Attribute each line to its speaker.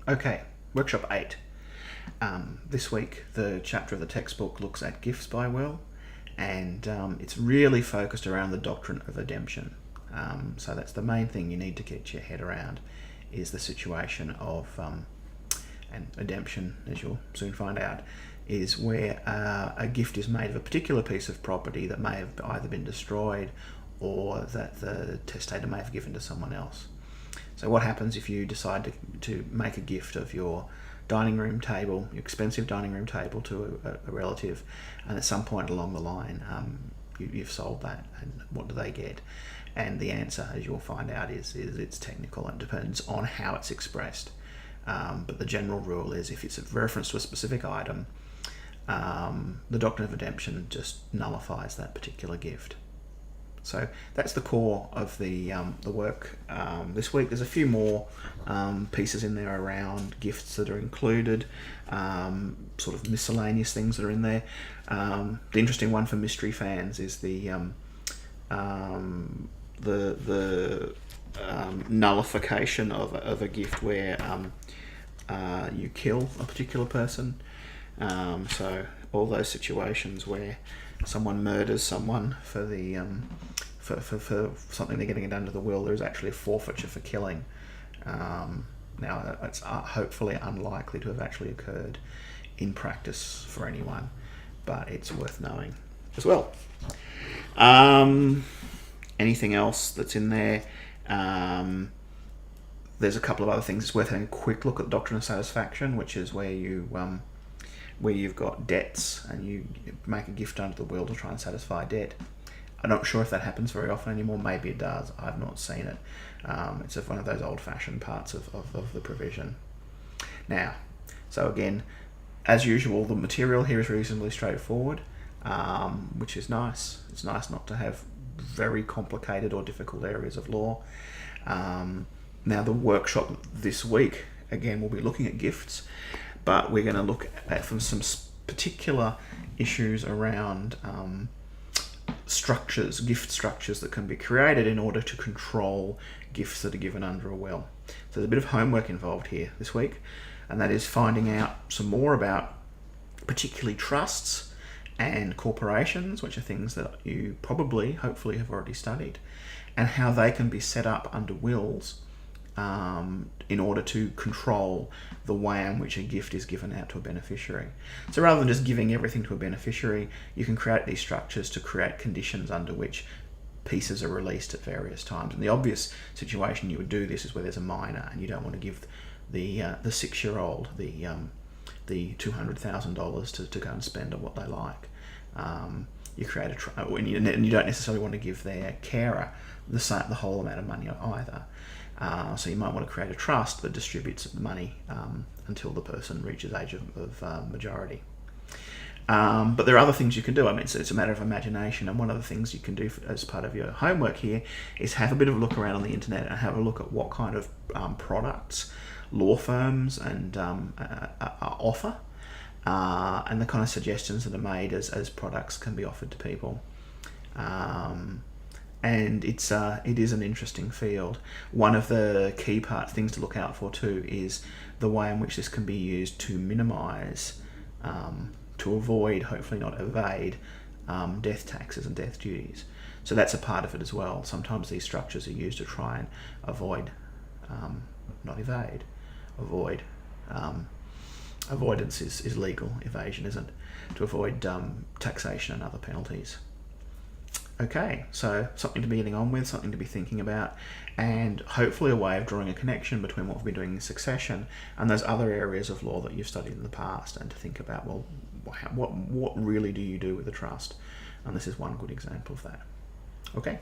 Speaker 1: Okay, workshop 8. This week, the chapter of the textbook looks at gifts by will, and it's really focused around the doctrine of redemption. So that's the main thing you need to get your head around, is the situation of, and redemption, as you'll soon find out, is where a gift is made of a particular piece of property that may have either been destroyed or that the testator may have given to someone else. So what happens if you decide to make a gift of your dining room table, your expensive dining room table, to a relative, and at some point along the line you've sold that, and what do they get? And the answer, as you'll find out, is it's technical and depends on how it's expressed. But the general rule is, if it's a reference to a specific item, the doctrine of redemption just nullifies that particular gift. So that's the core of the work this week. There's a few more pieces in there around gifts that are included, sort of miscellaneous things that are in there. The interesting one for mystery fans is the nullification of a gift where you kill a particular person. So all those situations where someone murders someone for the for something they're getting it under the will, there's actually a forfeiture for killing. Now it's hopefully unlikely to have actually occurred in practice for anyone, but it's worth knowing as well. Anything else that's in there? There's a couple of other things. It's worth having a quick look at the doctrine of satisfaction, which is where you've got debts and you make a gift under the will to try and satisfy a debt. I'm not sure if that happens very often anymore. Maybe it does. I've not seen it. It's one of those old-fashioned parts of the provision. Now, so again, as usual, the material here is reasonably straightforward, which is nice. It's nice not to have very complicated or difficult areas of law. Now, the workshop this week, again, we'll be looking at gifts, but we're going to look at from some particular issues around structures, gift structures that can be created in order to control gifts that are given under a will. So there's a bit of homework involved here this week, and that is finding out some more about particularly trusts and corporations, which are things that you probably, hopefully, have already studied, and how they can be set up under wills in order to control the way in which a gift is given out to a beneficiary. So rather than just giving everything to a beneficiary, you can create these structures to create conditions under which pieces are released at various times. And the obvious situation you would do this is where there's a minor and you don't want to give the 6-year-old the $200,000 to go and spend on what they like. You create and you don't necessarily want to give their carer the whole amount of money either. So you might want to create a trust that distributes money until the person reaches age of majority. But there are other things you can do. I mean, it's a matter of imagination, and one of the things you can do as part of your homework here is have a bit of a look around on the internet and have a look at what kind of products law firms and offer, and the kind of suggestions that are made as products can be offered to people. And it is an interesting field. One of the key things to look out for too is the way in which this can be used to minimise, to avoid, hopefully not evade, death taxes and death duties. So that's a part of it as well. Sometimes these structures are used to try and avoid, not evade, avoid. Avoidance is legal, evasion isn't. To avoid taxation and other penalties. Okay, so something to be getting on with, something to be thinking about, and hopefully a way of drawing a connection between what we've been doing in succession and those other areas of law that you've studied in the past, and to think about, well, what really do you do with a trust? And this is one good example of that. Okay.